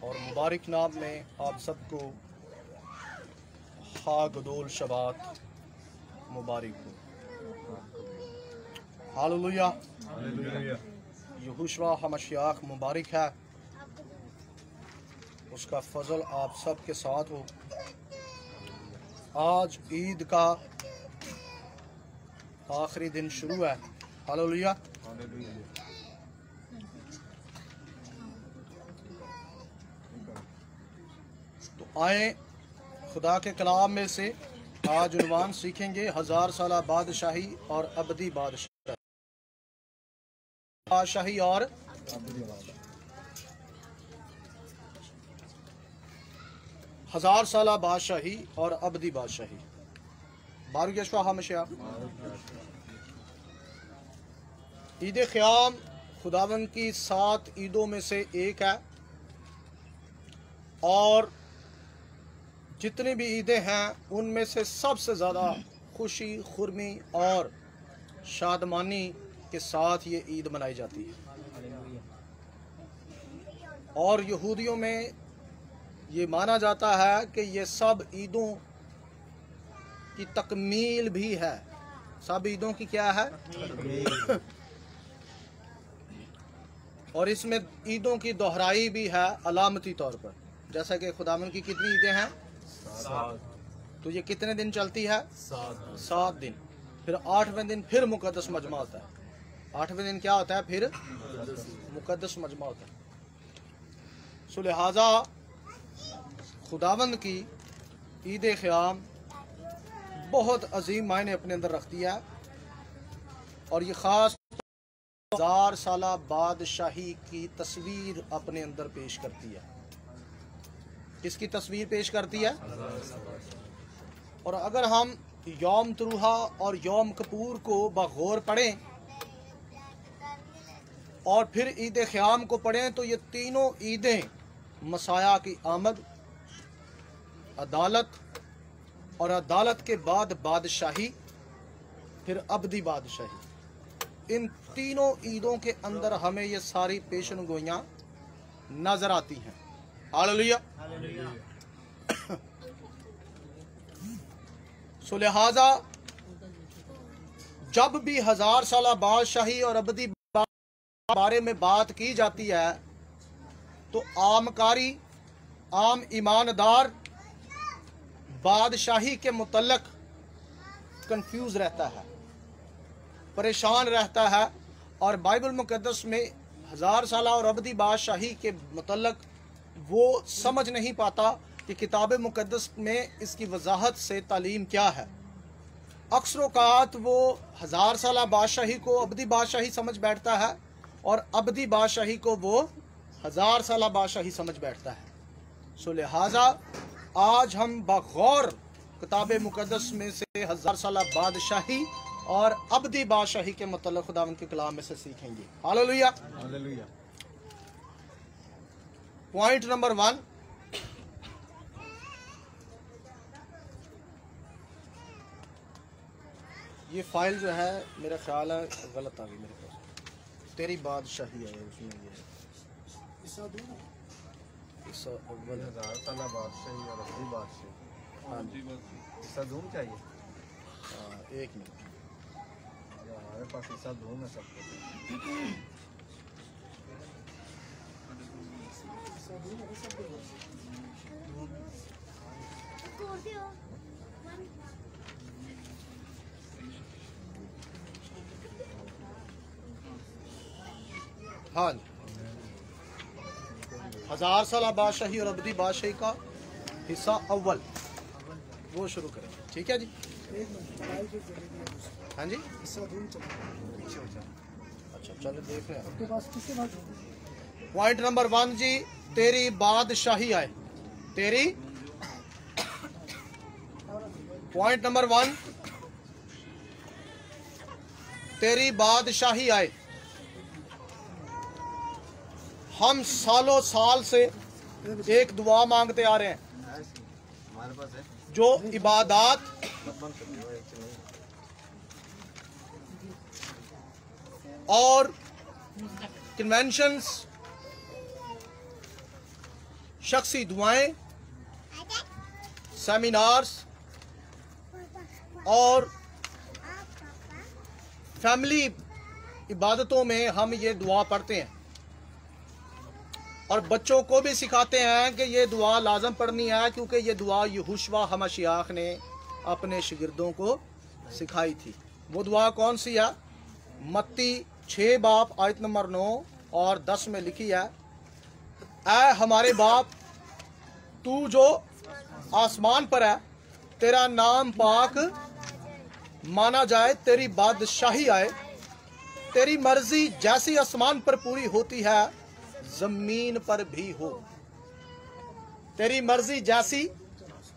और मुबारक नाम में आप सबको हागदोल शबात मुबारक हो। हालेलुया। यहोशुआ हमशियाख मुबारक है, उसका फजल आप सब के साथ हो। आज ईद का आखिरी दिन शुरू है। हालेलुया। तो आए खुदा के कलाम में से आज उन्वान सीखेंगे, 1000 साला बादशाही और अबदी बादशाही और 1000 साला बादशाही और अबदी बादशाही। बारुक यशवा हमेशा ईद क़याम खुदावंद की 7 ईदों में से एक है, और जितनी भी ईदें हैं उनमें से सबसे ज़्यादा खुशी खुरमी और शादमानी के साथ ये ईद मनाई जाती है। और यहूदियों में ये माना जाता है कि ये सब ईदों की तकमील भी है। सब ईदों की क्या है? और इसमें ईदों की दोहराई भी है अलामती तौर पर। जैसा कि खुदावन की कितनी ईदें हैं? 7। तो ये कितने दिन चलती है? 7 दिन। फिर 8वें दिन फिर मुकद्दस मजमा होता है। 8वें दिन क्या होता है? फिर मुकद्दस मजमा होता है। सो लिहाजा खुदावंद की ईद क़याम बहुत अजीम मायने अपने अंदर रखती है, और ये ख़ास 1000 साला बादशाही की तस्वीर अपने अंदर पेश करती है। किसकी तस्वीर पेश करती है? और अगर हम यौम तरूहा और यौम कपूर को बगौर पढ़ें और फिर ईद क़याम को पढ़ें तो ये तीनों ईदें मसाया की आमद, अदालत और अदालत के बाद बादशाही, फिर अबदी बादशाही, इन तीनों ईदों के अंदर हमें ये सारी पेशन गोइयाँ नजर आती हैं। हालेलुया। सो लिहाजा जब भी 1000 साला बादशाही और अबदी बारे में बात की जाती है तो आमकारी, आम ईमानदार बादशाही के मुतल्लक कंफ्यूज रहता है, परेशान रहता है, और बाइबल मुकद्दस में 1000 साला और अबदी बादशाही के मुतल्लक वो समझ नहीं पाता कि किताब मुकद्दस में इसकी वजाहत से तालीम क्या है। अक्सर औक़ात वो 1000 साला बादशाही को अबदी बादशाही समझ बैठता है, और अबदी बादशाही को वो 1000 साला बादशाही समझ बैठता है। सो लिहाजा आज हम बगौर किताब मुकद्दस में से 1000 साला बादशाही और अबदी बादशाही के मतलब खुदावंद के कलाम में से सीखेंगे। हालेलुया। हालेलुया। पॉइंट नंबर 1, ये फाइल जो है मेरा ख्याल है गलत आ गई मेरे पास। तेरी बादशाही है उसमें, ये है इस अव्वल 1000 साला बादशाही और अबदी बादशाही। हाँ जी, ईसा धूम चाहिए। एक मिनट, हमारे पास ईसा धूम है सब कुछ। हाँ, 1000 साला बादशाही और अबदी बादशाही का हिस्सा अव्वल वो शुरू करें। ठीक है जी। हाँ जी, अच्छा चलो देख रहे हैं। पॉइंट नंबर 1 जी, तेरी बादशाही आए। तेरी, पॉइंट नंबर 1, तेरी बादशाही आए। हम सालों साल से एक दुआ मांगते आ रहे हैं, हमारे पास है जो इबादत और कन्वेंशंस, शख्सी दुआएं, सेमिनार्स और फैमिली इबादतों में हम ये दुआ पढ़ते हैं और बच्चों को भी सिखाते हैं कि ये दुआ लाजम पढ़नी है, क्योंकि ये दुआ यहोशुआ हमाशियाख ने अपने शागिर्दों को सिखाई थी। वो दुआ कौन सी है? मत्ती 6 बाब आयत नंबर 9 और 10 में लिखी है, ऐ हमारे बाप, तू जो आसमान पर है, तेरा नाम पाक माना जाए, तेरी बादशाही आए, तेरी मर्जी जैसी आसमान पर पूरी होती है जमीन पर भी हो। तेरी मर्जी जैसी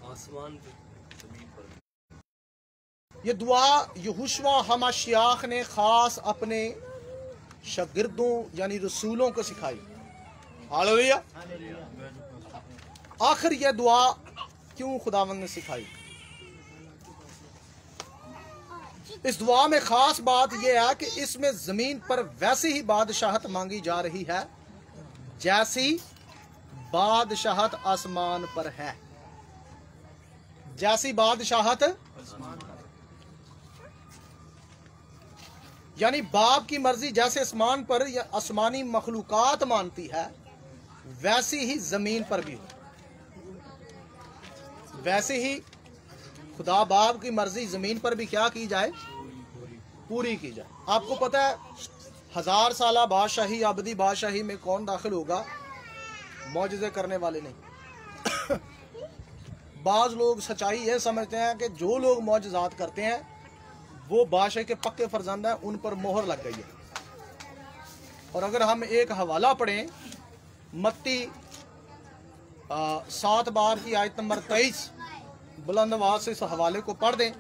आसमान जमीन पर। ये दुआ यहोशुआ हमाशियाख ने खास अपने शागिर्दों यानी रसूलों को सिखाई। हालेलुया। आखिर यह दुआ क्यों खुदावंद ने सिखाई? इस दुआ में खास बात यह है कि इसमें जमीन पर वैसी ही बादशाहत मांगी जा रही है जैसी बादशाहत आसमान पर है। जैसी बादशाहत यानी बाप की मर्जी जैसे आसमान पर या आसमानी मखलूकात मानती है, वैसी ही जमीन पर भी हो। वैसे ही खुदा बाप की मर्जी जमीन पर भी क्या की जाए? पूरी की जाए। आपको पता है 1000 साला बादशाही, अबदी बादशाही में कौन दाखिल होगा? मौजज़े करने वाले नहीं। बाज लोग सच्चाई यह समझते हैं कि जो लोग मौजज़ात करते हैं वो बादशाह के पक्के फर्जंद हैं, उन पर मोहर लग गई है। और अगर हम एक हवाला पढ़ें, मत्ती 7 बार की आयत नंबर 23, बुलंद आवाज से इस हवाले को पढ़ दें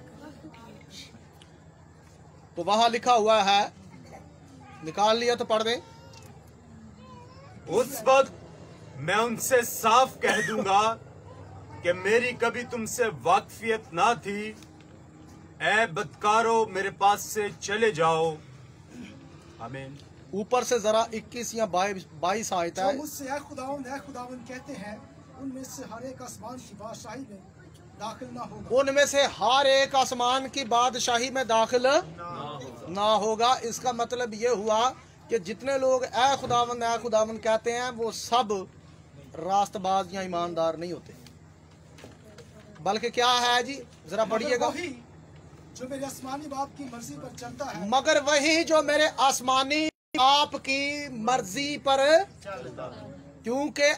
तो वहां लिखा हुआ है, निकाल लिया तो पढ़ दें। उस वक्त मैं उनसे साफ कह दूंगा कि मेरी कभी तुमसे वाकफियत ना थी। ऐ बदकारो, मेरे पास से चले जाओ। आमीन। ऊपर से जरा 21 या 22 आयत है। मुझसे ऐ खुदावंद कहते हैं, उनमें से हर एक आसमान की बादशाही में दाखिल ना होगा। उनमें से हर एक आसमान की बादशाही में दाखिल ना होगा। इसका मतलब ये हुआ कि जितने लोग ऐ खुदावंद कहते हैं वो सब रास्तबाज या ईमानदार नहीं होते, बल्कि क्या है जी, जरा पढ़िएगा। जो मेरे आसमानी बाप की मर्जी पर चलता है, मगर वही जो मेरे आसमानी बाप की मर्जी पर चलता। क्योंकि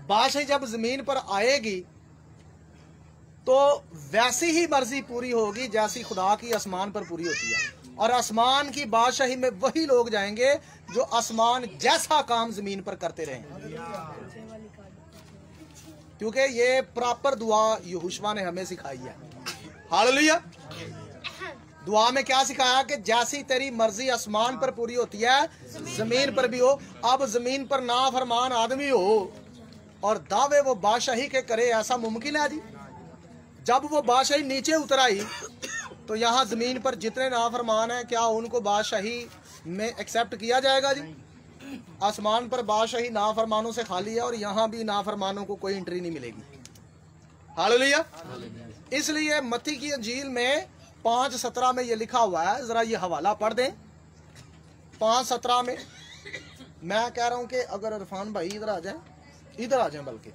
बादशाही जब जमीन पर आएगी तो वैसी ही मर्जी पूरी होगी जैसी खुदा की आसमान पर पूरी होती है। और आसमान की बादशाही में वही लोग जाएंगे जो आसमान जैसा काम जमीन पर करते रहे, क्योंकि ये प्रॉपर दुआ यहोशुआ ने हमें सिखाई है। हालेलुया। दुआ में क्या सिखाया कि जैसी तेरी मर्जी आसमान पर पूरी होती है जमीन पर भी हो। अब जमीन पर नाफरमान आदमी हो और दावे वो बादशाही के करे, ऐसा मुमकिन है जी? जब वो बादशाही नीचे उतर आई तो यहाँ जमीन पर जितने नाफरमान हैं, क्या उनको बादशाही में एक्सेप्ट किया जाएगा जी? आसमान पर बादशाही नाफरमानों से खाली है और यहाँ भी नाफरमानों को कोई एंट्री नहीं मिलेगी। हालेलुया। इसलिए मत्ती की इंजील में 5:17 में ये लिखा हुआ है, जरा ये हवाला पढ़ दें। 5:17 में मैं कह रहा हूं कि अगर इरफान भाई इधर आ जाए, बल्कि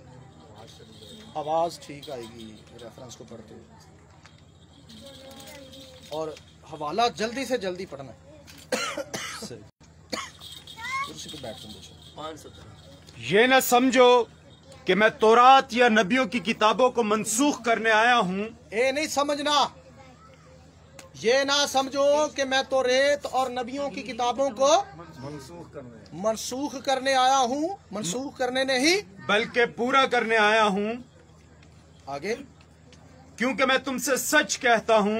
आवाज ठीक आएगी रेफरेंस को पढ़ते हुए, और हवाला जल्दी से जल्दी पढ़ना है। ये न समझो कि मैं तौरात या नबियों की किताबों को मनसूख करने आया हूँ। ये नहीं समझना, ये ना समझो कि मैं तौरात और नबियों की किताबों को मनसूख करने आया हूँ। मनसूख करने नहीं बल्कि पूरा करने आया हूँ। आगे, क्योंकि मैं तुमसे सच कहता हूँ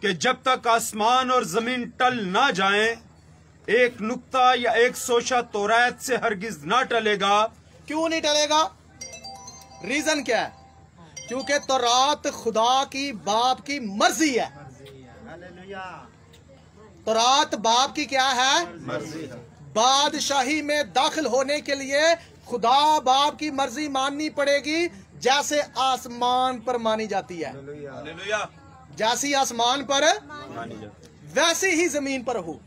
कि जब तक आसमान और जमीन टल ना जाएं, एक नुक्ता या एक सोशा तौरात से हरगिज ना टलेगा। क्यों नहीं टलेगा? रीजन क्या है? क्योंकि तौरात खुदा की बाप की मर्जी है। तौरात बाप की क्या है? मर्जी है। बादशाही में दाखिल होने के लिए खुदा बाप की मर्जी माननी पड़ेगी जैसे आसमान पर मानी जाती है। हालेलुया। जैसी आसमान पर वैसे ही जमीन पर हो।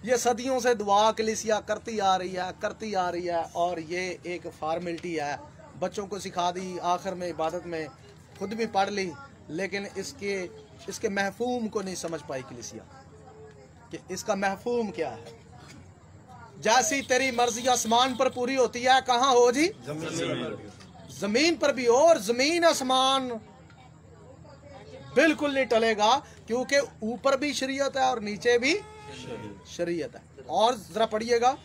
ये सदियों से दुआ कलीसिया करती आ रही है और ये एक फॉर्मेलिटी है, बच्चों को सिखा दी, आखिर में इबादत में खुद भी पढ़ ली, लेकिन इसके महफूम को नहीं समझ पाई कलीसिया कि इसका महफूम क्या है। जैसी तेरी मर्जी आसमान पर पूरी होती है, कहाँ हो जी? जमीन पर भी हो। और जमीन आसमान बिल्कुल नहीं टलेगा, क्योंकि ऊपर भी शरीयत है और नीचे भी शरीयत है। और जरा पढ़िएगा,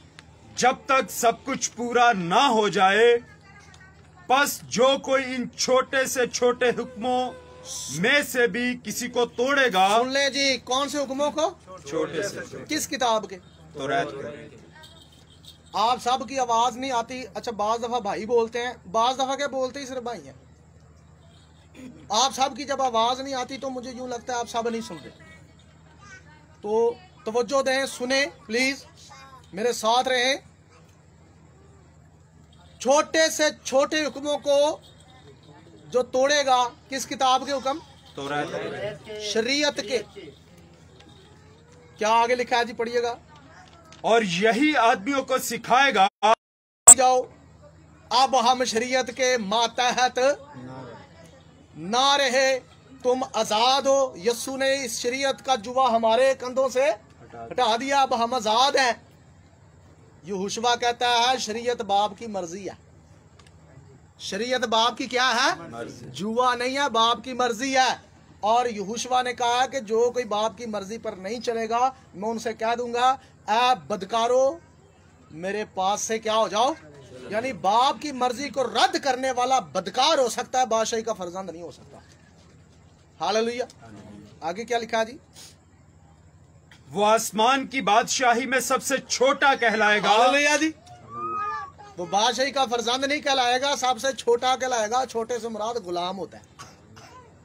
जब तक सब कुछ पूरा ना हो जाए, बस जो कोई इन छोटे से छोटे हुक्मों में से भी किसी को तोड़ेगा। सुन ले जी, कौन से हुक्मों को? छोटे से छोटे। किस किताब के? तौरात के। आप सब की आवाज नहीं आती। अच्छा, बाज दफा भाई बोलते हैं, बाज दफा क्या बोलते ही सिर्फ भाई हैं। आप सब की जब आवाज नहीं आती तो मुझे यूं लगता है आप सब नहीं सुनते। तो तवज्जो दें, सुने प्लीज, मेरे साथ रहें। छोटे से छोटे हुक्मों को जो तोड़ेगा, किस किताब के हुक्म? तौरात। शरीयत के। क्या आगे लिखा है जी? पढ़िएगा। और यही आदमियों को सिखाएगा। जाओ, अब हम शरीयत के मातहत ना रहे, तुम आजाद हो। यस्सु ने इस शरीयत का जुआ हमारे कंधों से हटा दिया, अब हम आजाद हैं। यहोशुआ कहता है शरीयत बाप की मर्जी है। शरीयत बाप की क्या है? जुआ नहीं है, बाप की मर्जी है। और यहोशुआ ने कहा कि जो कोई बाप की मर्जी पर नहीं चलेगा, मैं उनसे कह दूंगा, ऐ बदकारो, मेरे पास से क्या हो जाओ। यानी बाप की मर्जी को रद्द करने वाला बदकार हो सकता है, बादशाही का फर्जंद नहीं हो सकता। हालेलुया। आगे क्या लिखा जी? वो आसमान की बादशाही में सबसे छोटा कहलाएगा। हालेलुया जी। वो बादशाही का फर्जंद नहीं कहलाएगा, सबसे छोटा कहलाएगा। छोटे से मुराद गुलाम होता है।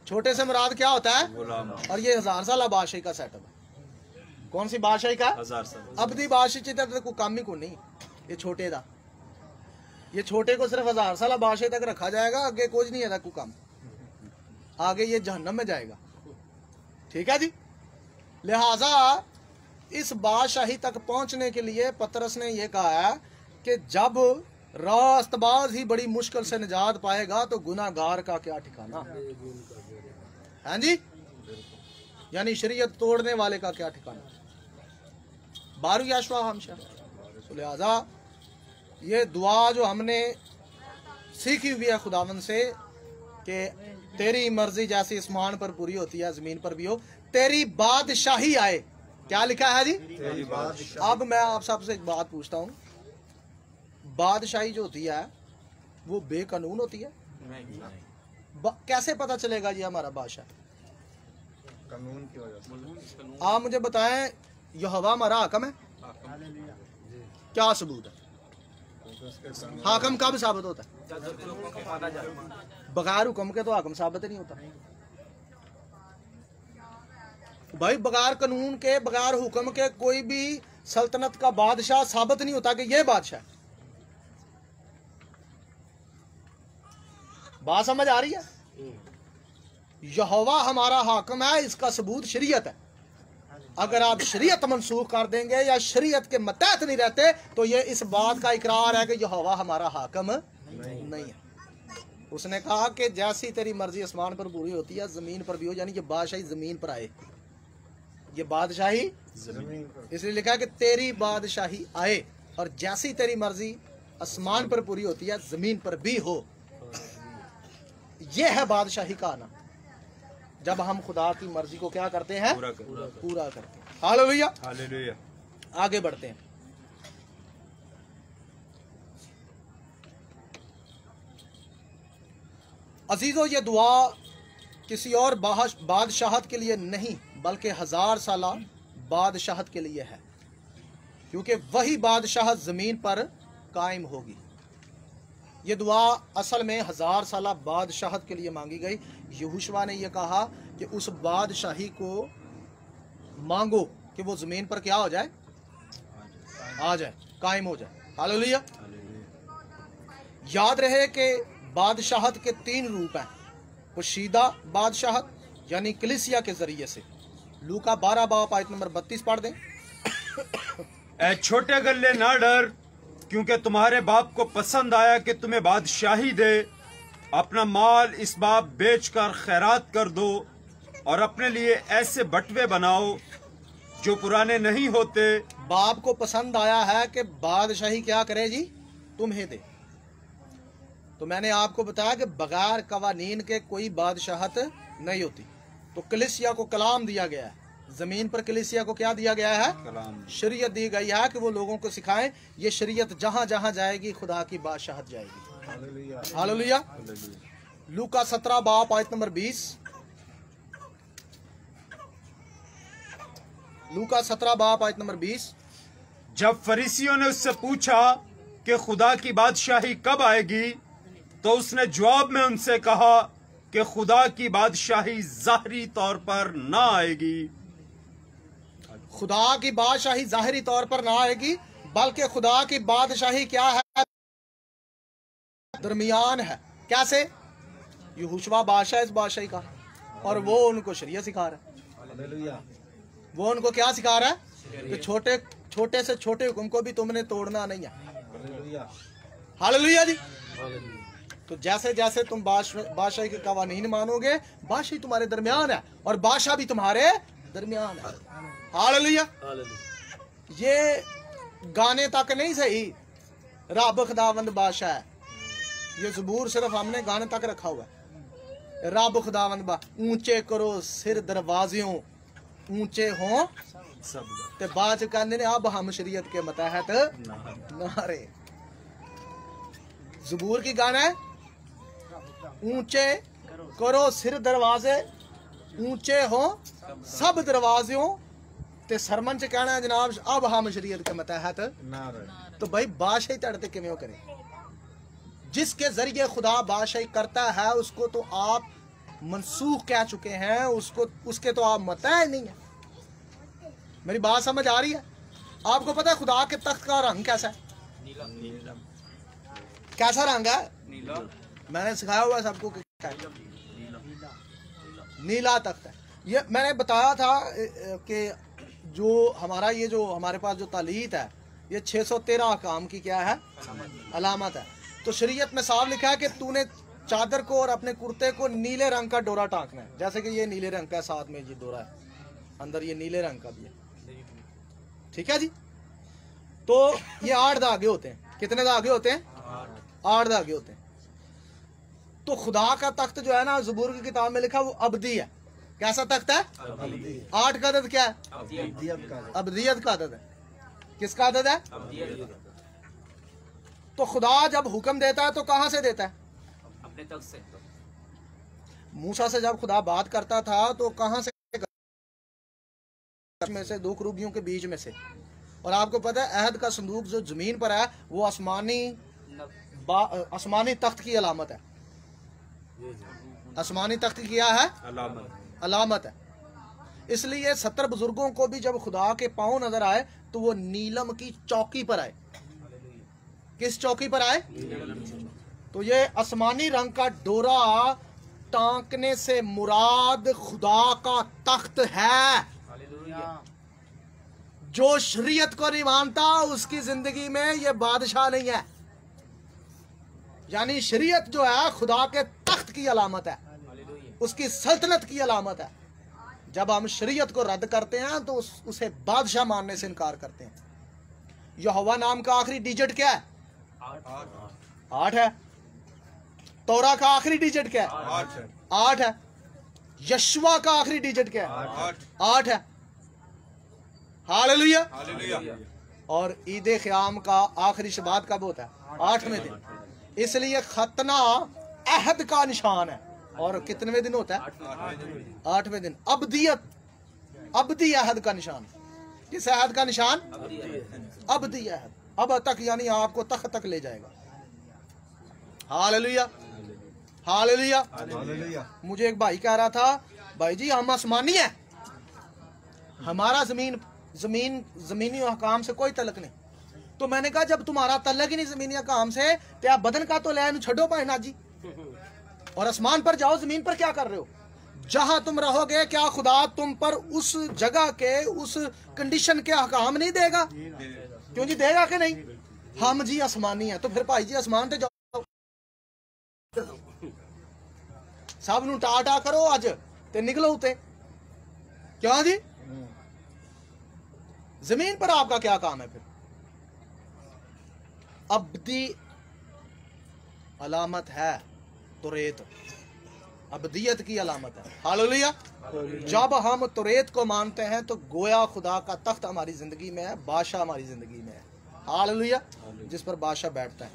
छोटे से मुराद क्या होता है? गुलाम। और ये 1000 साल बादशाही का सेटअप है। कौन सी बादशाही का? 1000 साल। अबदी बादशाही तक कोई काम ही को नहीं, ये छोटे दा। ये छोटे को सिर्फ 1000 साल बादशाही तक रखा जाएगा, आगे कुछ नहीं है कोई काम। आगे ये जहन्नम में जाएगा। ठीक है जी। लिहाजा इस बादशाही तक पहुंचने के लिए पतरस ने यह कहा है कि जब रास्तबाज ही बड़ी मुश्किल से निजात पाएगा तो गुनाहगार का क्या ठिकाना। हाँ जी, यानी शरीयत तोड़ने वाले का क्या ठिकाना। बारू याशवा हमशा। तो लिहाजा ये दुआ जो हमने सीखी हुई है खुदावन से कि तेरी मर्जी जैसी आसमान पर पूरी होती है जमीन पर भी हो, तेरी बादशाही आए। क्या लिखा है जी? तेरी बादशाही। अब मैं आप सबसे एक बात पूछता हूँ, बादशाही जो होती है वो बेकानून होती है? कैसे पता चलेगा जी हमारा बादशाह? कानून की वजह से। आप मुझे बताएं, यहोवा हमारा हाकम है? क्या सबूत है? हाकम कब साबित होता है? बगैर हुक्म के तो हाकम साबित नहीं होता भाई। बगैर कानून के, बगैर हुक्म के कोई भी सल्तनत का बादशाह साबित नहीं होता कि यह बादशाह। बात समझ आ रही है? यहोवा हमारा हाकम है, इसका सबूत शरीयत है। अगर आप शरीयत मनसूख कर देंगे या शरीयत के मतहत नहीं रहते तो ये इस बात का इकरार है कि यहोवा हमारा हाकम नहीं है। उसने कहा कि जैसी तेरी मर्जी आसमान पर पूरी होती है जमीन पर भी हो, यानी कि बादशाही जमीन पर आए। ये बादशाही जमीन पर। इसलिए लिखा है कि तेरी बादशाही आए, और जैसी तेरी मर्जी आसमान पर पूरी होती है जमीन पर भी हो। यह है बादशाही का आना, जब हम खुदा की मर्जी को क्या करते हैं? पूरा करते हैं। हालेलुया। हालेलुया। आगे बढ़ते हैं। अजीजों, ये दुआ किसी और बादशाहत के लिए नहीं बल्कि 1000 साला बादशाहत के लिए है, क्योंकि वही बादशाहत जमीन पर कायम होगी। ये दुआ असल में 1000 साला बादशाहत के लिए मांगी गई। यहोशुआ ने यह कहा कि उस बादशाही को मांगो कि वो जमीन पर क्या हो जाए? आ जाए, कायम हो जाए। हालेलुया। याद रहे कि बादशाहत के 3 रूप हैं। पोशीदा बादशाहत यानी कलीसिया के जरिए से। लूका 12 बाब आयत नंबर 32 पढ़ दें। ए छोटे गल्ले ना डर, क्योंकि तुम्हारे बाप को पसंद आया कि तुम्हें बादशाही दे। अपना माल इस बाप बेचकर खैरात कर दो और अपने लिए ऐसे बटवे बनाओ जो पुराने नहीं होते। बाप को पसंद आया है कि बादशाही क्या करे जी, तुम्हें दे। तो मैंने आपको बताया कि बगैर कवानीन के कोई बादशाहत नहीं होती। तो कलीसिया को कलाम दिया गया है, जमीन पर कलीसिया को क्या दिया गया है, शरीयत दी गई है कि वो लोगों को सिखाएं। ये शरीयत जहां जहां जाएगी खुदा की बादशाहत जाएगी। हालेलुया। लूका 17 बाब आयत नंबर 20। लूका 17 बाब आयत नंबर 20। जब फरीसियों ने उससे पूछा कि खुदा की बादशाही कब आएगी, तो उसने जवाब में उनसे कहा कि खुदा की बादशाही ज़ाहिरी तौर पर ना आएगी। खुदा की बादशाही ज़ाहिरी तौर पर ना आएगी, बल्कि खुदा की बादशाही क्या है, दरमियान है। कैसे? यहोशुआ बादशाह इस बादशाही का, और वो उनको शरीयत सिखा रहा है। वो उनको क्या सिखा रहा है कि छोटे से छोटे हुक्म को भी तुमने तोड़ना नहीं है। हालेलुया जी। तो जैसे जैसे तुम बादशाही के कवानीन मानोगे, बादशाही तुम्हारे दरमियान है और बादशाह भी तुम्हारे दरमियान है। हालेलुया। ये गाने तक नहीं सही, रब खुदावंद बादशाह है। ये ज़बूर सिर्फ हमने गाने तक रखा हुआ है। रब खुदावंद बा, ऊंचे करो सिर दरवाजियों, ऊंचे हों सब। ते बाद कहते ने अब हम शरीयत के मतहत नारे। ज़बूर की गाना है, ऊंचे करो सिर दरवाजे, ऊंचे हो सब दरवाजियों। ते सरमन च कहना है जनाब अब हम शरीयत के मतहत नारे। तो भाई बादशाही तड़ते किवें करे? जिसके जरिए खुदा बादशाही करता है उसको तो आप मनसूख कह चुके हैं, उसके तो आप मतह नहीं है। मेरी बात समझ आ रही है? आपको पता है खुदा के तख्त का रंग कैसा है? कैसा रंग है? मैंने सिखाया हुआ है सबको नीला तख्त है। ये मैंने बताया था कि जो हमारे पास जो तालीत है, ये 613 अहकाम की क्या है, अलामत है। तो शरीयत में साफ लिखा है कि तूने चादर को और अपने कुर्ते को नीले रंग का डोरा टांकना है। जैसे कि ये नीले रंग का, साथ में ये डोरा है, अंदर ये नीले रंग का भी है। ठीक है जी। तो ये 8 धागे होते हैं। कितने धागे होते हैं? 8 धागे होते हैं। तो खुदा का तख्त जो है ना, ज़बूर की किताब में लिखा वो अबदी है। कैसा तख्त है? 8 का अदद क्या है? अबदियत का अदद है। किसका अदद है? तो खुदा जब हुक्म देता है तो कहां से देता है? अपने तख्त से। मूसा से जब खुदा बात करता था तो कहां से? में से 2 करूबियों के बीच में से। और आपको पता है अहद का संदूक जो जमीन पर है वो आसमानी तख्त की अलामत है। आसमानी तख्त की क्या है? अलामत है। इसलिए 70 बुजुर्गों को भी जब खुदा के पांव नजर आए तो वो नीलम की चौकी पर आए। किस चौकी पर आए? तो ये आसमानी रंग का डोरा टांकने से मुराद खुदा का तख्त है। जो शरीयत को नहीं मानता उसकी जिंदगी में ये बादशाह नहीं है। यानी शरीयत जो है खुदा के तख्त की अलामत है, उसकी सल्तनत की अलामत है। जब हम शरीयत को रद्द करते हैं तो उसे बादशाह मानने से इनकार करते हैं। यहोवा नाम का आखिरी डिजिट क्या है? 8 है। तौरा का आखिरी डिजिट क्या है? 8 है। यशवा का आखिरी डिजिट क्या है? 8 है। हालेलुया। और ईद क़याम का आखिरी शबात कब होता है? 8वें दिन। इसलिए खतना अहद का निशान है। और कितने दिन होता है? 8वें दिन। अबदी अहद का निशान। किस अहद का निशान? अबदी अहद। अब तक यानी आपको तख्त तक ले जाएगा। हालेलुया। हालेलुया। मुझे एक भाई कह रहा था, भाई जी हम आसमानी है, हमारा जमीनी अहकाम से कोई तलक नहीं। तो मैंने कहा जब तुम्हारा तल्लक ही नहीं जमीनिया काम से तो आप बदन का तो लैन छो पाए ना जी, और आसमान पर जाओ, जमीन पर क्या कर रहे हो? जहां तुम रहोगे क्या खुदा तुम पर उस जगह के उस कंडीशन के हकाम नहीं देगा? क्यों जी, देगा कि नहीं? हम जी आसमानी है, तो फिर भाई जी आसमान पे जाओ, सब नू टाटा करो अज ते निकलो उते। क्या जी, जमीन पर आपका क्या काम है? फिर अब्दी अलामत है तुरेत, अब्दियत की अलामत है। हालेलुया। जब हम तुरेत को मानते हैं तो गोया खुदा का तख्त हमारी जिंदगी में है, बादशाह हमारी जिंदगी में है। हालेलुया, जिस पर बादशाह बैठता है।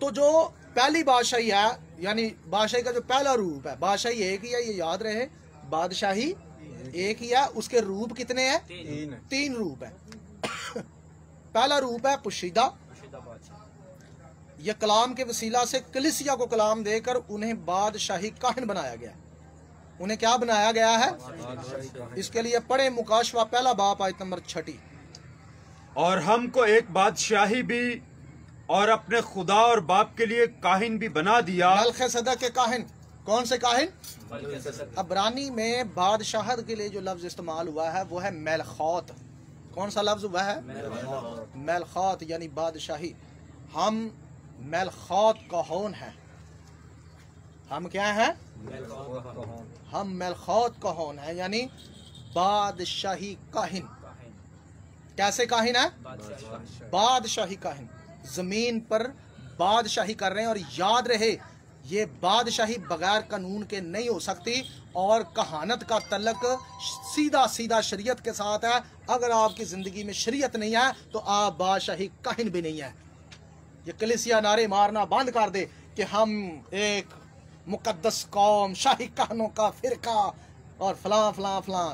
तो जो पहली बादशाही है, यानी बादशाही का जो पहला रूप है, बादशाही एक ही है, ये याद रहे, बादशाही एक ही है। उसके रूप कितने हैं? तीन रूप है। पहला रूप है पुशीदा, यह कलाम के वसीला से कलीसिया को कलाम देकर उन्हें बादशाही काहिन बनाया गया। उन्हें क्या बनाया गया है? इसके लिए पढ़े मुकाशवा पहला बाप आयत नंबर 6। और हमको एक बादशाही भी और अपने खुदा और बाप के लिए काहिन भी बना दिया। मलखिसदक के काहिन। कौन से काहिन? अब्रानी में बादशाहत के लिए जो लफ्ज इस्तेमाल हुआ है वो है मेलखौत। कौन सा लफ्ज हुआ है? मेलखौत, यानी बादशाही। हम मेलखौत कहोन है। हम क्या हैं? हम मेलखौत कहोन है, यानी बादशाही काहिन। कैसे काहिन है? बादशाही काहिन। जमीन पर बादशाही कर रहे हैं। और याद रहे, ये बादशाही बगैर कानून के नहीं हो सकती, और कहानत का तल्लक सीधा सीधा शरीयत के साथ है। अगर आपकी जिंदगी में शरीयत नहीं है तो आप बादशाही काहिन भी नहीं है। ये कलीसिया नारे मारना बंद कर दे कि हम एक मुकद्दस कौम, शाही कहनों का फिरका और फलां फलां फलां।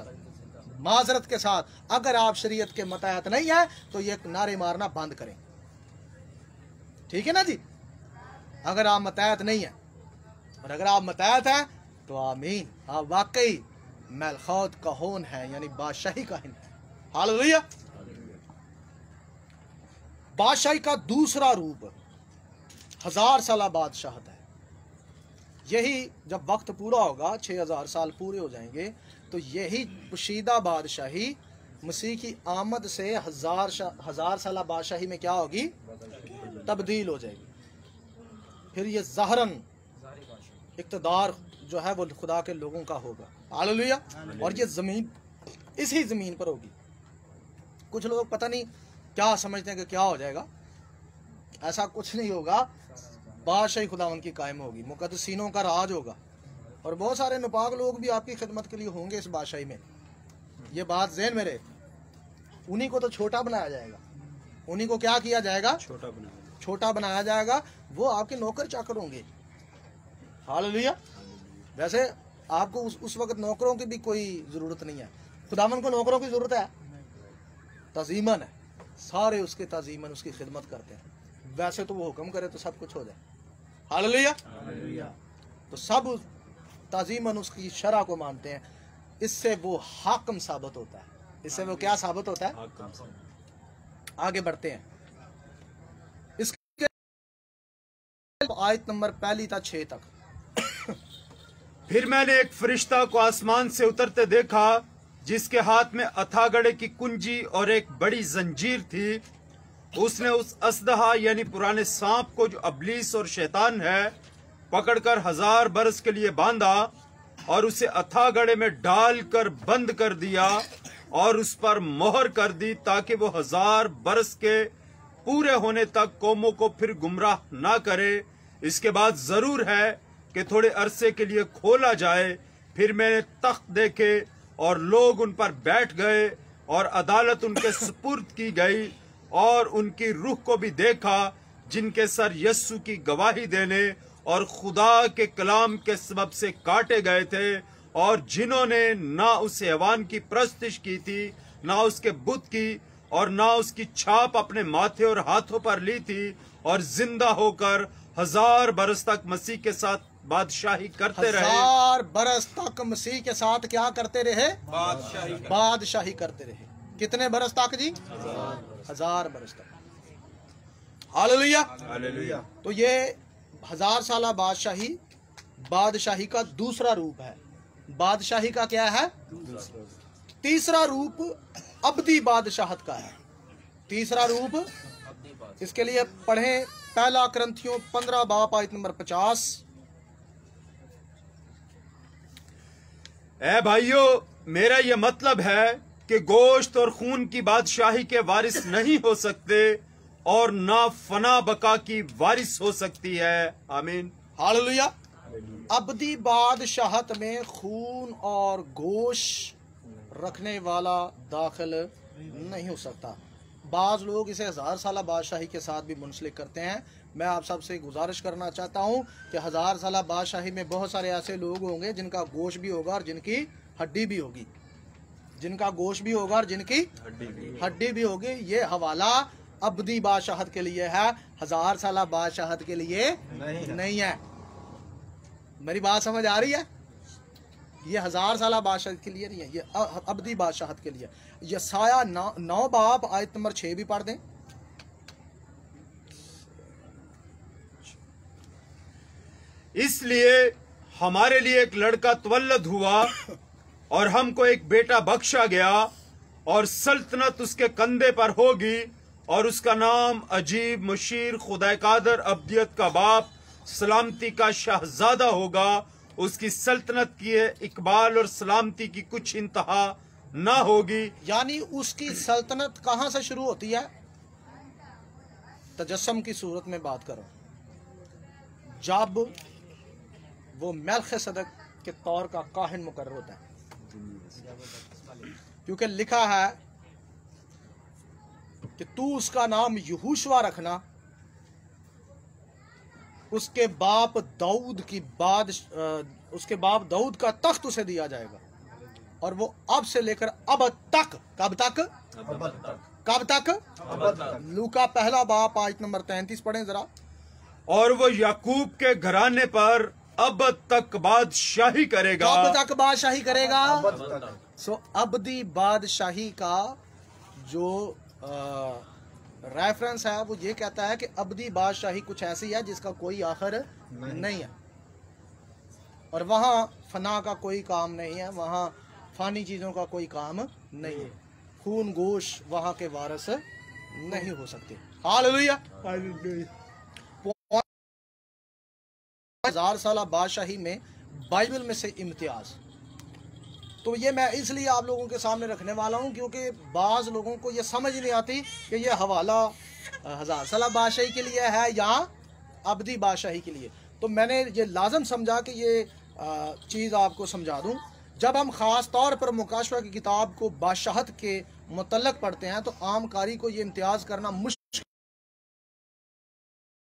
माजरत के साथ, अगर आप शरीयत के मतहत नहीं है तो ये नारे मारना बंद करें। ठीक है ना जी? अगर आप मतहत नहीं है, और अगर आप मतहत हैं तो आमीन, आप वाकई मेलखौत कहोन है, यानी बादशाही काहिन है। हालेलुया। बादशाही का दूसरा रूप 1000 साल बादशाहत है। यही जब वक्त पूरा होगा, 6000 साल पूरे हो जाएंगे, तो यही पुशीदा बादशाही मसीह की आमद से 1000 साल बादशाही में क्या होगी? तब्दील हो जाएगी। फिर ये ज़हरन इक़्तिदार जो है वो खुदा के लोगों का होगा। हालेलुया। और ये ज़मीन, इसी ज़मीन पर होगी। कुछ लोग पता नहीं क्या समझते हैं कि क्या हो जाएगा। ऐसा कुछ नहीं होगा। बादशाही खुदावंद की कायम होगी, मुकद्दसीनों का राज होगा, और बहुत सारे नापाक लोग भी आपकी खिदमत के लिए होंगे इस बादशाही में। ये बात ज़हन में रहे। उन्हीं को तो छोटा बनाया जाएगा, उन्हीं को क्या किया जाएगा? छोटा बनाया जाएगा। वो आपके नौकर चाकर होंगे। हालेलुया। वैसे आपको उस वक्त नौकरों की भी कोई ज़रूरत नहीं है। खुदावंद को नौकरों की ज़रूरत है? तज़ीमन है, सारे उसके तज़ीमन उसकी खिदमत करते हैं। वैसे तो वो हुक्म करे तो सब कुछ हो जाए। हालेलुया। तो सब तज़ीमन उसकी शरअ को मानते हैं। इससे वो हाकिम साबित होता है। इससे वो क्या साबित होता है? आगे बढ़ते हैं। इसके आयत नंबर 1 था 6 तक। फिर मैंने एक फरिश्ता को आसमान से उतरते देखा, जिसके हाथ में अथागड़े की कुंजी और एक बड़ी जंजीर थी। उसने उस असदहा यानी पुराने सांप को, जो अबलीस और शैतान है, पकड़कर 1000 बरस के लिए बांधा और उसे अथागड़े में डालकर बंद कर दिया और उस पर मोहर कर दी, ताकि वो 1000 बरस के पूरे होने तक कौमों को फिर गुमराह ना करे। इसके बाद जरूर है कि थोड़े अरसे के लिए खोला जाए। फिर मैंने तख्त देखे और लोग उन पर बैठ गए और अदालत उनके सुपुर्द की गई, और उनकी रूह को भी देखा, जिनके सर यस्सु की गवाही देने और खुदा के कलाम के सबब से काटे गए थे, और जिन्होंने ना उस हैवान की प्रस्तिश की थी, ना उसके बुत की, और ना उसकी छाप अपने माथे और हाथों पर ली थी, और जिंदा होकर 1000 बरस तक मसीह के साथ बादशाही करते रहे। 1000 बरस तक मसीह के साथ क्या करते रहे? बादशाही करते रहे। कितने बरस तक जी? 1000 बरस तक। हालेलुया। हालेलुया। तो ये 1000 साला बादशाही का दूसरा रूप है। बादशाही का क्या है? तीसरा रूप अब्दी बादशाहत का है। तीसरा रूप, इसके लिए पढ़ें पहला करंथियों 15 बाब आयत नंबर 50। ए भाइयों, मेरा यह मतलब है कि गोश्त और खून की बादशाही के वारिस नहीं हो सकते और ना फना बका की वारिस हो सकती है। आमीन। हालेलुया। अब्दी बादशाहत में खून और गोश्त रखने वाला दाखिल नहीं हो सकता। बाज लोग इसे 1000 साला बादशाही के साथ भी मुंसलिक करते हैं। मैं आप सबसे गुजारिश करना चाहता हूं कि 1000 साला बादशाही में बहुत सारे ऐसे लोग होंगे जिनका गोश्त भी होगा और जिनकी हड्डी भी होगी। जिनका गोश्त भी होगा और जिनकी हड्डी भी होगी। ये हवाला अब्दी बादशाहत के लिए है, 1000 साला बादशाहत के लिए नहीं है। मेरी बात समझ आ रही है? ये 1000 साला बादशाहत के लिए नहीं है, ये अब्दी बादशाहत के लिए। यसाया 9 बाब आयत नंबर 6 भी पढ़ दें। इसलिए हमारे लिए एक लड़का तवल्लद हुआ और हमको एक बेटा बख्शा गया और सल्तनत उसके कंधे पर होगी और उसका नाम अजीब, मुशीर, खुदा कादर, अब्दियत का बाप, सलामती का शहजादा होगा। उसकी सल्तनत की इकबाल और सलामती की कुछ इंतहा ना होगी। यानी उसकी सल्तनत कहां से शुरू होती है? तजस्सुम की सूरत में बात करो, जब वो मेल्खिसेदक के तौर का काहिन मुकर्रर होता है। क्योंकि लिखा है कि तू उसका नाम यहोशुआ रखना, उसके बाप दाऊद का तख्त उसे दिया जाएगा और वो अब से लेकर अब तक, कब तक? लूका पहला बाप आयत नंबर 33 पढ़ें जरा। और वो याकूब के घराने पर अब तक बादशाही करेगा। अब तक बादशाही करेगा। सो अब्दी बादशाही का जो रेफरेंस है वो ये कहता है कि अब्दी बादशाही कुछ ऐसी है जिसका कोई आखिर नहीं है और वहाँ फना का कोई काम नहीं है, वहाँ फानी चीज़ों का कोई काम नहीं है। खून गोश वहाँ के वारिस नहीं हो सकते। हालेलुया। 1000 साला बादशाही में बाइबल में से इम्तियाज, तो ये मैं इसलिए आप लोगों के सामने रखने वाला हूँ क्योंकि बाज़ लोगों को ये समझ नहीं आती कि ये हवाला 1000 साला बादशाही के लिए है या अब्दी बादशाही के लिए। तो मैंने ये लाजम समझा कि ये चीज़ आपको समझा दूँ। जब हम ख़ास तौर पर मुकाशवा की किताब को बादशाहत के मुतल्लक पढ़ते हैं तो आम कारी को ये इम्तियाज़ करना मुश्किल।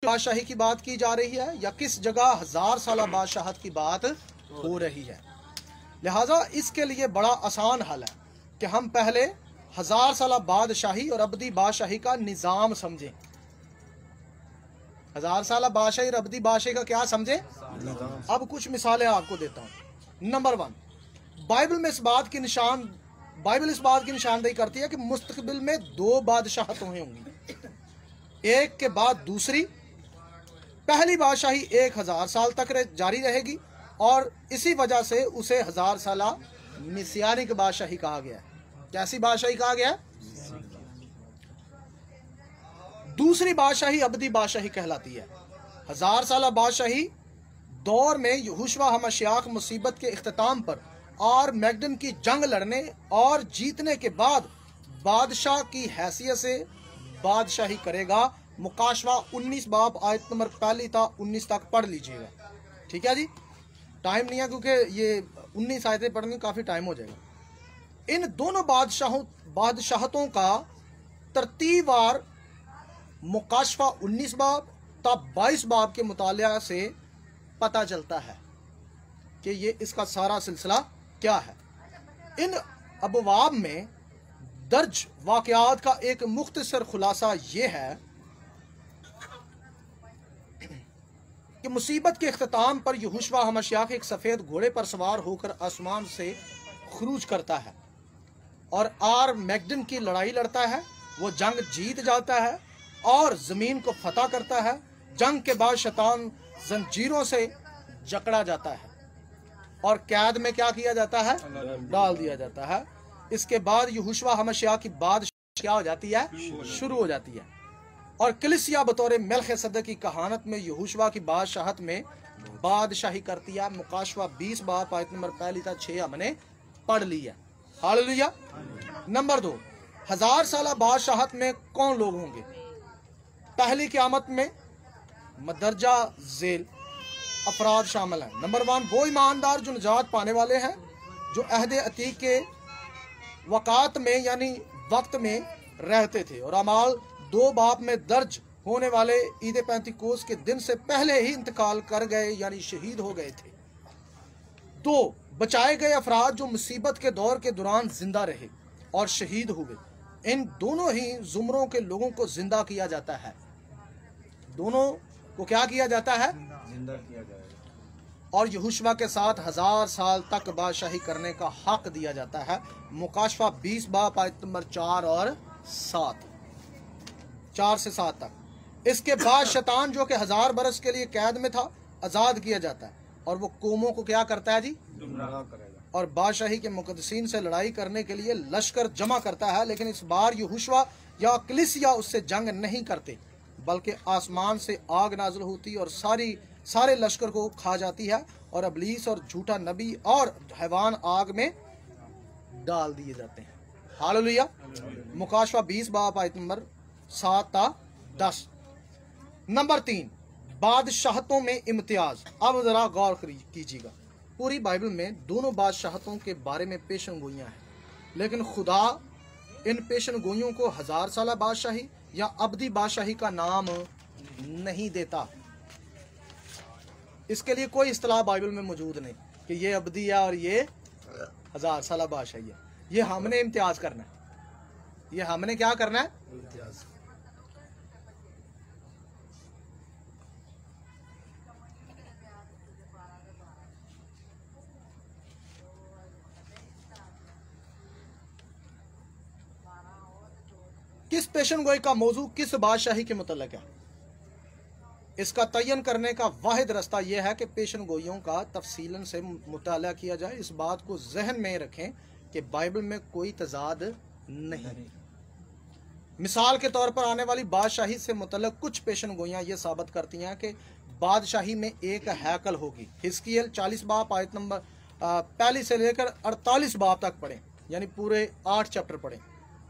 बादशाही की बात की जा रही है या किस जगह 1000 साला बादशाहत की बात हो रही है। लिहाजा इसके लिए बड़ा आसान हल है कि हम पहले 1000 साला बादशाही और अब्दी बादशाही का निज़ाम समझें। 1000 साला बादशाही और अब्दी बादशाही का क्या समझें? अब कुछ मिसालें आपको देता हूँ। नंबर 1, बाइबल इस बात की निशानदेही करती है कि मुस्तकबिल में 2 बादशाहतें होंगी, एक के बाद दूसरी। पहली बादशाही 1000 साल तक जारी रहेगी और इसी वजह से उसे 1000 साला मिसियानिक बादशाही कहा गया है। कैसी बादशाही कहा गया है? दूसरी बादशाही अब्दी बादशाही कहलाती है। 1000 साला बादशाही दौर में यहोशुआ हमश्याख मुसीबत के इख्तिताम पर और मैगडन की जंग लड़ने और जीतने के बाद बादशाह की हैसियत से बादशाही करेगा। मुकाशवा 19 बाब आयत नंबर 1 था 19 तक पढ़ लीजिएगा। ठीक है जी, टाइम नहीं है क्योंकि ये 19 आयतें पढ़ने काफ़ी टाइम हो जाएगा। इन दोनों बादशाहतों का तरतीबवार मुकाशवा 19 बाब तब 22 बाब के मुतालिया से पता चलता है कि ये इसका सारा सिलसिला क्या है। इन अबवाब में दर्ज वाक़यात का एक मुख्तसर खुलासा ये है कि मुसीबत के इख्तिताम पर यहोशुआ हमश्याख एक सफ़ेद घोड़े पर सवार होकर आसमान से खुरूज करता है और आर मैगडन की लड़ाई लड़ता है वो जंग जीत जाता है और जमीन को फतह करता है। जंग के बाद शैतान जंजीरों से जकड़ा जाता है और कैद में क्या किया जाता है, डाल दिया जाता है। इसके बाद यहोशुआ हमश्याह की बादशाह क्या हो जाती है, शुरू हो जाती है। और कलीसिया बतौर मेल्खिसेदेक की कहानत में यहोशुआ की बादशाहत में बादशाही करती है। मुकाशवा 20 बाब आयत नंबर 1-6 हमने पढ़ ली है। हालेलुया। नंबर 2, 1000 साल बादशाहत में कौन लोग होंगे? पहली क़यामत में मदरजा जेल अफराद शामिल हैं। नंबर 1 वो ईमानदार जो निजात पाने वाले हैं, जो अहद अतीक के वक़ात में यानी वक्त में रहते थे और अमाल 2 बाब में दर्ज होने वाले ईद पैंतीकोस के दिन से पहले ही इंतकाल कर गए यानी शहीद हो गए थे। 2 बचाए गए अफराद जो मुसीबत के दौर के दौरान जिंदा रहे और शहीद हुए। इन दोनों ही जुमरों के लोगों को जिंदा किया जाता है। दोनों को क्या किया जाता है, जिंदा किया जाएगा। और यहोशुआ के साथ 1000 साल तक बादशाही करने का हक दिया जाता है। मुकाशवा 20 बाब आयत नंबर 4 और 7, 4 से 7 तक। इसके बाद शैतान जो कि 1000 बरस के लिए कैद में था आजाद किया जाता है और वो कौमों को क्या करता है जी, गुमराह करेगा और बादशाही के मुकद्दसीन से लड़ाई करने के लिए लश्कर जमा करता है। लेकिन इस बार यहोशुआ या कलीसिया उससे जंग नहीं करते, बल्कि आसमान से आग नाज़िल होती और सारे लश्कर को खा जाती है और इब्लीस और झूठा नबी और हैवान आग में डाल दिए जाते हैं। हालेलुया। मुकाशवा 20 बाब आयत नंबर 7-10। नंबर 3 बादशाहतों में इम्तियाज। अब जरा गौर कीजिएगा, पूरी बाइबल में दोनों बादशाहतों के बारे में पेशन गोइयां हैं, लेकिन खुदा इन पेशन गोइयों को 1000 साल बादशाही या अब्दी बादशाही का नाम नहीं देता। इसके लिए कोई इस्तिलाह बाइबल में मौजूद नहीं कि ये अब्दी है और ये 1000 साल बादशाही है। ये हमने इम्तियाज करना है, ये हमने क्या करना है, इम्तियाज। किस पेशन गोई का मौजू किस बादशाही के मुतल्लिक है, इसका तयन करने का वाहिद रास्ता यह है कि पेशन गोइयों का तफसीलन से मुताला किया जाए। इस बात को जहन में रखें कि बाइबल में कोई तजाद नहीं। मिसाल के तौर पर आने वाली बादशाही से मुतल्लिक कुछ पेशन गोइयां ये साबित करती हैं कि बादशाही में एक हैकल होगी। हिजकिय्याल 40 बाब आयत नंबर 1 से लेकर 48 बाब तक पढ़ें, यानी पूरे 8 चैप्टर पढ़ें,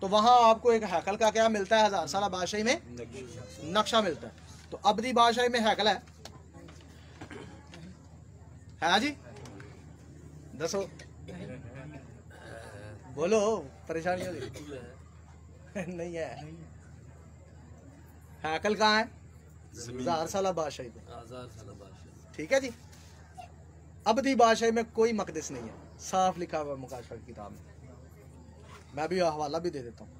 तो वहां आपको एक हैकल का क्या मिलता है, 1000 साल बादशाही में नक्शा मिलता है। तो अब्दी बादशाही में हैकल है जी, दसो, बोलो, परेशानी हो रही नहीं है। हैकल कहाँ है, 1000 साल बादशाही में। ठीक है जी। अब्दी बादशाही में कोई मकदस नहीं है, साफ लिखा हुआ मुकाशवा की किताब में। मैं भी हवाला भी दे देता हूँ।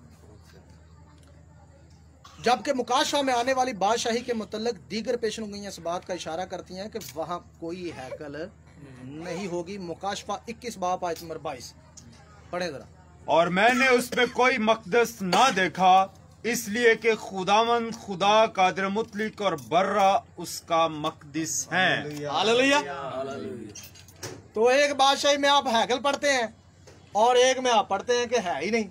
जबकि मुकाशवा में आने वाली बादशाही के मुतल्लिक दीगर पेशन गोइयां इस बात का इशारा करती हैं कि वहां कोई हैकल नहीं होगी। मुकाशवा 21 बाब आयत नंबर 22 पढ़े जरा। और मैंने उसमें कोई मकदस ना देखा, इसलिए कि खुदावंद खुदा कादिर मुतलिक और बर्रा उसका मकदस है। हालेलुया। तो एक बादशाही में आप हैकल पढ़ते हैं और एक में आप पढ़ते हैं कि है ही नहीं,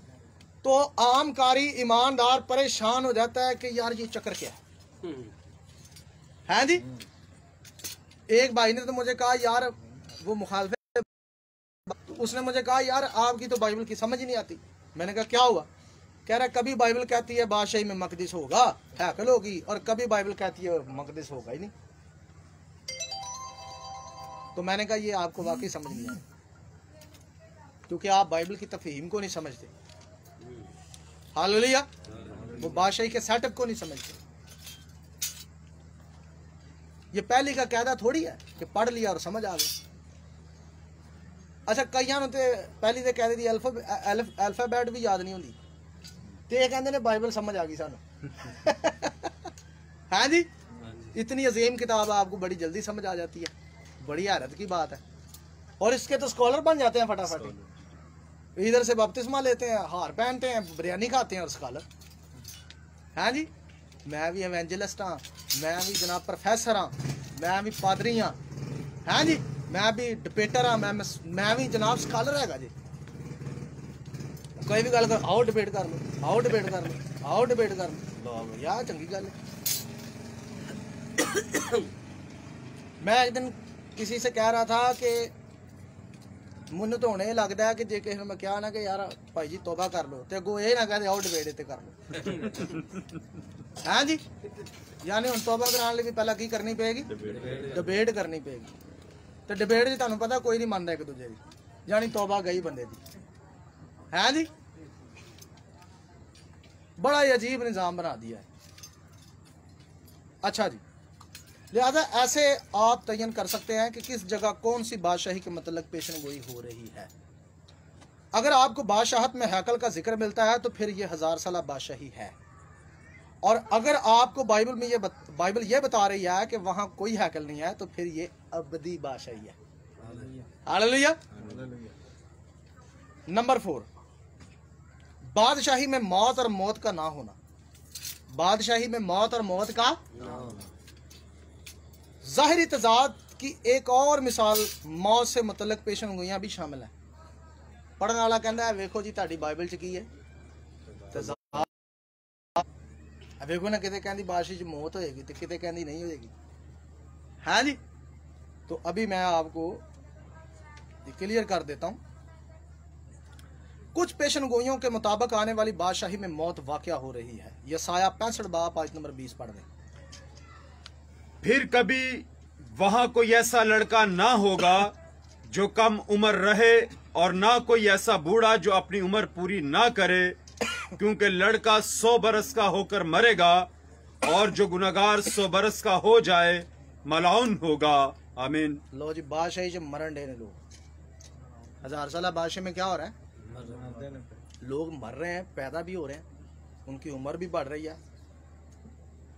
तो आम कारी ईमानदार परेशान हो जाता है कि यार ये चक्कर क्या है जी। एक भाई ने तो मुझे कहा यार, वो मुखालिफ, उसने मुझे कहा यार आपकी तो बाइबल की समझ ही नहीं आती। मैंने कहा क्या हुआ? कह रहा कभी बाइबल कहती है बादशाही में मकदस होगा, हैकल होगी, और कभी बाइबल कहती है मकदस होगा ही नहीं। तो मैंने कहा ये आपको वाकई समझ नहीं आई, क्योंकि आप बाइबल की तफहीम को नहीं समझते। हालेलुया। वो बादशाही के सेटअप को नहीं समझते। ये पहली का कायदा थोड़ी है कि पढ़ लिया और समझ आ गया। अच्छा, कईयां नूं ते पहली दे कहदे दी अल्फाबेट भी याद नहीं होंदी, ते ये कहंदे ने बाइबल समझ आ गई सानू। हाँ जी, इतनी अजीम किताब आपको बड़ी जल्दी समझ आ जाती है, बड़ी हैरत की बात है। और इसके तो स्कॉलर बन जाते हैं फटाफट। इधर से बपतिस्मा लेते हैं, हार पहनते हैं, बिरयानी खाते हैं और स्कॉलर। हाँ जी, मैं भी एवेंजलिस्ट हाँ, मैं भी जनाब प्रोफैसर हाँ, मैं भी पादरी हाँ, हाँ जी, मैं भी डिबेटर हाँ, मैं भी जनाब स्कॉलर हैगा जी। कोई भी गल कर, आओ डिबेट कर लो, आओ डिबेट कर लो, आओ डिबेट कर लो, लो यार चंगी गल है। मैं एक दिन किसी से कह रहा था कि मैनू तो हुणे लगता है कि जे किसी ने मैं कहा ना कि यार भाई जी तौबा कर लो, तो अगों ये ना कहते आओ डिबेट इत्ते कर लो। हाँ जी, यानी हुण तौबा कराने लिए पहला की करनी पेगी, डिबेट करनी पेगी। तो डिबेट जी तुहानू पता कोई नहीं मानता एक दूजे की, यानी तौबा गई बंदे की। है जी, बड़ा ही अजीब निज़ाम बना दिया है। अच्छा जी, लिहाजा ऐसे आप तयन कर सकते हैं कि किस जगह कौन सी बादशाही के मतलब पेशन गोई हो रही है। अगर आपको बादशाहत में हैकल का जिक्र मिलता है तो फिर ये 1000 साल बादशाही है। और अगर आपको बाइबल ये बता रही है कि वहां कोई हैकल नहीं है तो फिर ये अबदी बादशाही है। हालेलुया। नंबर 4, बादशाही में मौत और मौत का ना होना। बादशाही में मौत और मौत का ज़ाहिरी तजाद की एक और मिसाल मौत से मुतल्लक पेशन गोइयां भी शामिल है। पढ़ने वाला कहता है वेखो जी ताड़ी बाइबल च की है तजाद, वेखो ना किते कहती बादशाही च मौत होएगी तो किते कहती नहीं होएगी। है जी, तो अभी मैं आपको क्लियर कर देता हूं। कुछ पेशन गोइयों के मुताबिक आने वाली बादशाही में मौत वाक़या हो रही है। यसाया 65 बाब आयत नंबर 20 पढ़ दें। फिर कभी वहां कोई ऐसा लड़का ना होगा जो कम उम्र रहे और ना कोई ऐसा बूढ़ा जो अपनी उम्र पूरी ना करे, क्योंकि लड़का 100 बरस का होकर मरेगा और जो गुनहगार 100 बरस का हो जाए मलाउन होगा। आमीन। लो जी, बादशाही से मरण देने लोग 1000 साल बादशाही में क्या हो रहा है? लोग मर रहे हैं, पैदा भी हो रहे हैं, उनकी उम्र भी बढ़ रही है।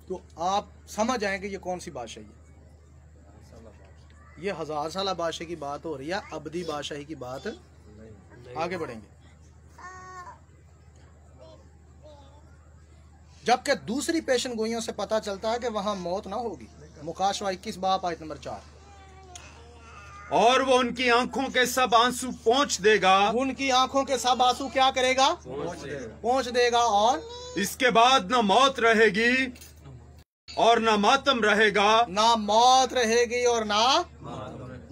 तो आप समझ आए कि ये कौन सी बादशाही है। ये 1000 साल बादशाही की बात हो रही है, अबदी बादशाही की बात। आगे बढ़ेंगे। जबकि दूसरी पेशन गोइयों से पता चलता है कि वहां मौत ना होगी। मुकाशवा 21 बाब आयत नंबर 4। और वो उनकी आंखों के सब आंसू पोंछ देगा। उनकी आंखों के सब आंसू क्या करेगा? पोंछ देगा। और इसके बाद न मौत रहेगी और न मातम रहेगा। ना मौत रहेगी और ना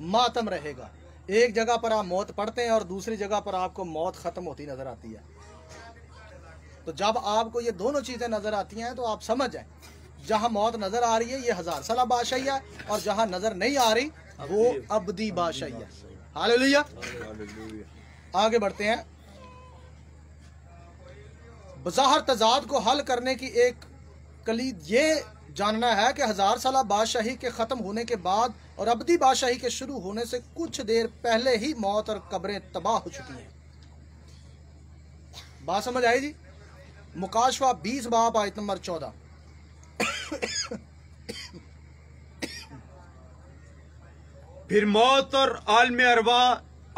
मातम रहेगा। एक जगह पर आप मौत पढ़ते हैं और दूसरी जगह पर आपको मौत खत्म होती नजर आती है। तो जब आपको ये दोनों चीजें नजर आती हैं तो आप समझ जाए, जहां मौत नजर आ रही है ये 1000 साल बादशाही है, और जहां नजर नहीं आ रही वो अबदी बादशाही है। हालेलुया। आगे बढ़ते हैं। बज़ाहिर तजाद को हल करने की एक कलीद ये जानना है कि 1000 साल बादशाही के खत्म होने के बाद और अबदी बादशाही के शुरू होने से कुछ देर पहले ही मौत और कब्रें तबाह हो चुकी हैं। बात समझ आई जी? मुकाशवा 20 बाब आयत नंबर 14। फिर मौत और आलम अरवा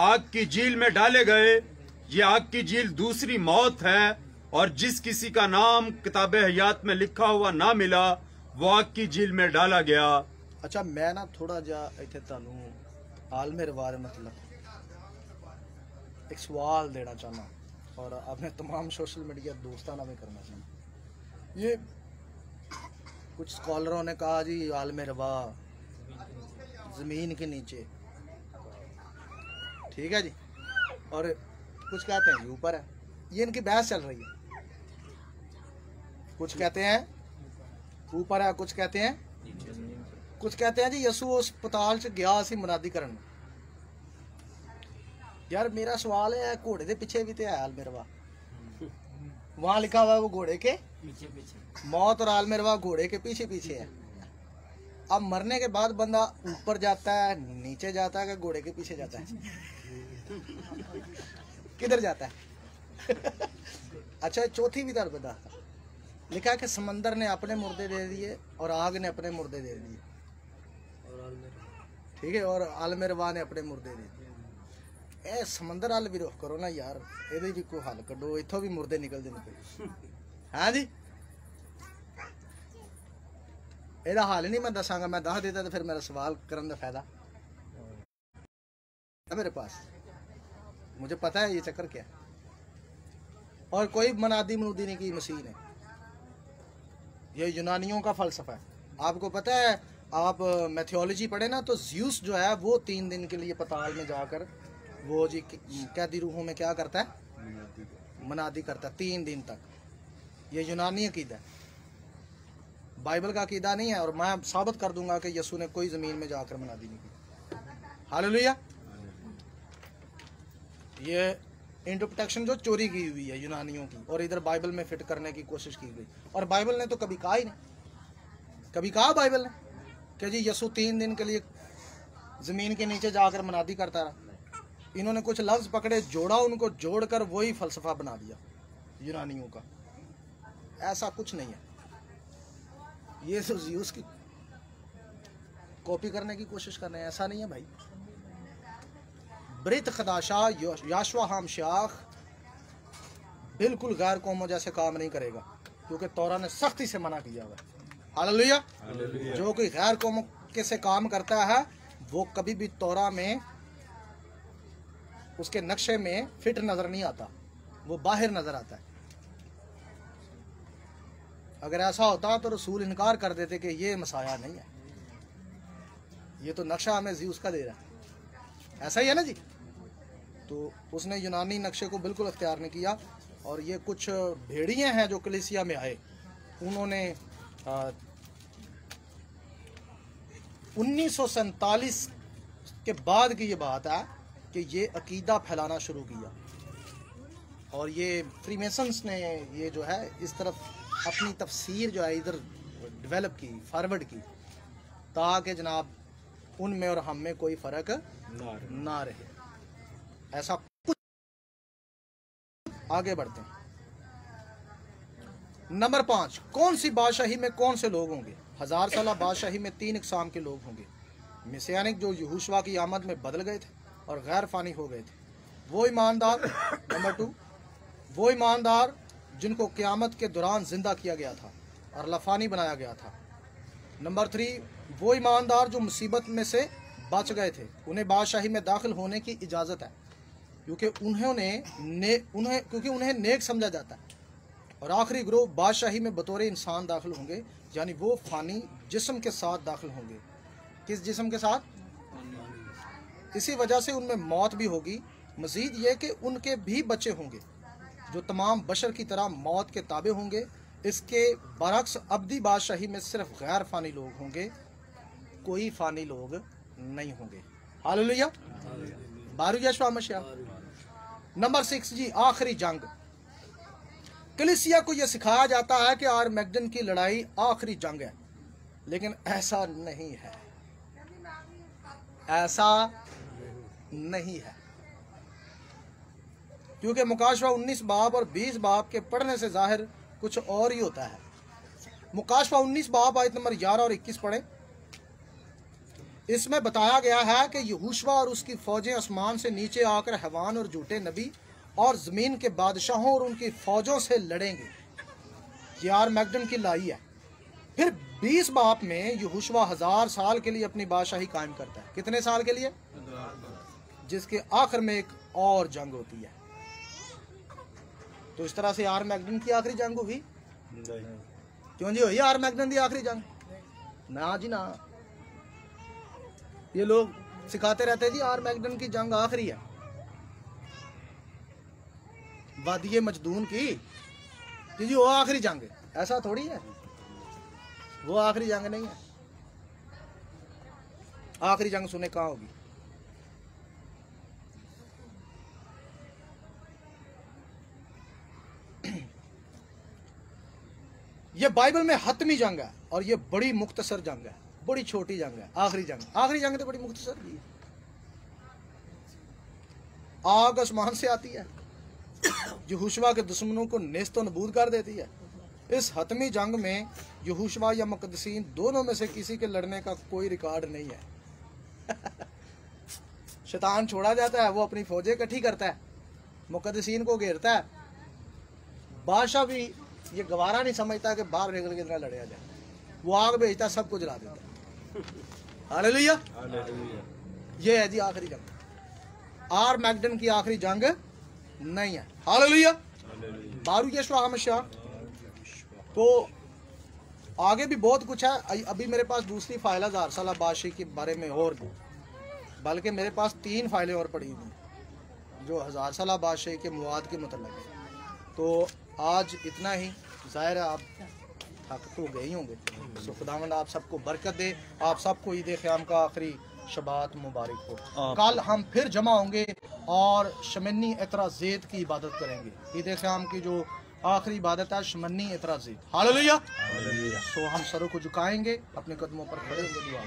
आग की झील में डाले गए। ये आग की झील दूसरी मौत है, और जिस किसी का नाम किताब हयात में लिखा हुआ ना मिला वो आग की झील में डाला गया। अच्छा, मैं ना थोड़ा जा इत्थे तानू आलम अरवा दे मतलब एक सवाल देना चाहना और अपने तमाम सोशल मीडिया दोस्ताना में करना चाहना। ये कुछ स्कॉलरों ने कहा जी आलम अरवा जमीन के नीचे, ठीक है जी, और कुछ कहते हैं ऊपर है। ये इनकी बहस चल रही है। कुछ कहते हैं ऊपर है, कुछ कहते हैं जी यसू अस्पताल च गया सी मुनादी करन। यार मेरा सवाल है, घोड़े के पीछे भी तो है आलमेरवा, वहां लिखा हुआ है वो घोड़े के पीछे। मौत और आलमेरवा घोड़े के पीछे पीछे है। अब मरने के बाद बंदा ऊपर जाता है, नीचे जाता है, कि घोड़े के पीछे जाता है? किधर जाता है? अच्छा, चौथी भी तरफ बता लिखा है कि समंदर ने अपने मुर्दे दे दिए और आग ने अपने मुर्दे दे दिए, ठीक है, और आलमेरवा ने अपने मुर्दे दे दिए। ए समंदर हल भी रुख करो ना यार, ये भी कोई हल कड्डो, इथों भी मुर्दे निकलते निकल। हाँ जी, ਇਹਦਾ ਹਾਲ नहीं मैं दसांगा, मैं दस देता तो फिर मेरा सवाल करने का फायदा है मेरे पास। मुझे पता है ये चक्कर क्या है, और कोई मनादी मनूदी नहीं की मसीह ने। ये यूनानियों का फलसफा है। आपको पता है, आप मैथियोलॉजी पढ़े ना, तो ज़्यूस जो है वो 3 दिन के लिए पताल में जाकर वो जी कैदी रूहों में क्या करता है, मनादी करता है 3 दिन तक। ये यूनानी अकीदा है, बाइबल का अकीदा नहीं है। और मैं साबित कर दूंगा कि यसू ने कोई ज़मीन में जाकर मनादी नहीं की। हालेलुया। ये इंटरप्रिटेशन जो चोरी की हुई है यूनानियों की, और इधर बाइबल में फिट करने की कोशिश की गई। और बाइबल ने तो कभी कहा ही नहीं, कभी कहा बाइबल ने कि जी यसू 3 दिन के लिए ज़मीन के नीचे जाकर मनादी करता रहा। इन्होंने कुछ लफ्ज़ पकड़े, जोड़ा, उनको जोड़कर वही फ़लसफ़ा बना दिया यूनानियों का। ऐसा कुछ नहीं है। ये तो ज़्यूस की कॉपी करने की कोशिश कर रहे हैं, ऐसा नहीं है भाई। ब्रित खदाशा याशवा हम शाख बिल्कुल गैर कौमों जैसे काम नहीं करेगा, क्योंकि तौरा ने सख्ती से मना किया हुआ है। हालेलुया। जो कोई गैर कौमों के से काम करता है वो कभी भी तौरा में उसके नक्शे में फिट नजर नहीं आता, वो बाहर नजर आता है। अगर ऐसा होता तो रसूल इनकार कर देते कि ये मसाया नहीं है, ये तो नक्शा हमें ज़्यूस का दे रहा है। ऐसा ही है ना जी। तो उसने यूनानी नक्शे को बिल्कुल अख्तियार नहीं किया। और ये कुछ भेड़िए हैं जो कलीसिया में आए, उन्होंने 1947 के बाद की ये बात है कि ये अकीदा फैलाना शुरू किया। और ये फ्रीमेसन्स ने ये जो है इस तरफ अपनी तफसीर जो है इधर डेवलप की, फॉरवर्ड की, ताकि जनाब उनमें और हम में कोई फ़र्क ना रहे। ऐसा कुछ। आगे बढ़ते हैं। नंबर 5, कौन सी बादशाही में कौन से लोग होंगे? 1000 साल बादशाही में 3 इकसाम के लोग होंगे। मिसियानिक जो यहोशुआ की आमद में बदल गए थे और गैर फानी हो गए थे, वो ईमानदार। नंबर 2, वो ईमानदार जिनको क़यामत के दौरान जिंदा किया गया था और लफानी बनाया गया था। नंबर 3, वो ईमानदार जो मुसीबत में से बच गए थे, उन्हें बादशाही में दाखिल होने की इजाज़त है, क्योंकि उन्हें नेक समझा जाता है। और आखिरी ग्रोह बादशाही में बतौर इंसान दाखिल होंगे, यानी वो फानी जिस्म के साथ दाखिल होंगे। किस जिस्म के साथ? इसी वजह से उनमें मौत भी होगी। मजीद ये कि उनके भी बच्चे होंगे जो तमाम बशर की तरह मौत के ताबे होंगे। इसके बरक्स अब्दी बादशाही में सिर्फ गैर फानी लोग होंगे, कोई फानी लोग नहीं होंगे। हालेलुया। बारू यशवा मशिया। नंबर 6 जी, आखिरी जंग। कलीसिया को यह सिखाया जाता है कि आर्मैगडन की लड़ाई आखिरी जंग है, लेकिन ऐसा नहीं है। ऐसा नहीं है, क्योंकि मुकाशवा 19 बाब और 20 बाब के पढ़ने से जाहिर कुछ और ही होता है। मुकाशवा 19 बाब आयत नंबर 11 और 21 पढ़े। इसमें बताया गया है कि यहोशुआ और उसकी फौजें आसमान से नीचे आकर हैवान और झूठे नबी और जमीन के बादशाहों और उनकी फौजों से लड़ेंगे। ये आर्मैगडन की लड़ाई है। फिर 20 बाब में यहोशुआ 1000 साल के लिए अपनी बादशाही कायम करता है। कितने साल के लिए? जिसके आखिर में एक और जंग होती है। तो इस तरह से आर्मैगडन की आखिरी जंग हुई? क्यों जी हुई आर्मैगडन की आखिरी जंग? ना जी ना। ये लोग सिखाते रहते जी आर्मैगडन की जंग आखिरी है, वादिये मजदून की जी वो आखिरी जंग है। ऐसा थोड़ी है, वो आखिरी जंग नहीं है। आखिरी जंग सुने कहाँ होगी? ये बाइबल में हतमी जंग है और ये बड़ी मुख्तसर जंग है, बड़ी छोटी जंग है। आखिरी जंग तो बड़ी मुख्तसर की। आग आसमान से आती है, यहोशुआ के दुश्मनों को नेस्तो नबूद कर देती है। इस हतमी जंग में यहोशुआ या मुकद्दसीन दोनों में से किसी के लड़ने का कोई रिकॉर्ड नहीं है। शैतान छोड़ा जाता है, वो अपनी फौजें इकट्ठी करता है, मुकद्दसीन को घेरता है। बादशाह भी ये गवारा नहीं समझता कि बाहर निकल के इतना लड़या जाए। वो आग भेजता है, सबको जला देता है। हालेलुया। ये है जी आखिरी जंग। आर्मैगडन की आखिरी जंग नहीं है। हालेलुया। बारू यीशु हमेशा। तो आगे भी बहुत कुछ है। अभी मेरे पास दूसरी फाइल है 1000 साल बादशाही के बारे में, और भी बल्कि मेरे पास 3 फाइलें और पड़ी हुई जो 1000 साल बादशाही के मुआद के मतलब है। तो आज इतना ही। ज़ाहिर है आप थक तो गए ही होंगे। सो खुदावंद आप सबको बरकत दे। आप सबको ईद क़याम का आखिरी शबात मुबारक हो। कल हम फिर जमा होंगे और शमनी एतराज़ेत की इबादत करेंगे। ईद क़याम की जो आखिरी इबादत है शमनी एतराज़ेत। हालेलुया। तो हम सरों को झुकाएंगे, अपने कदमों पर खड़े होंगे। दुआ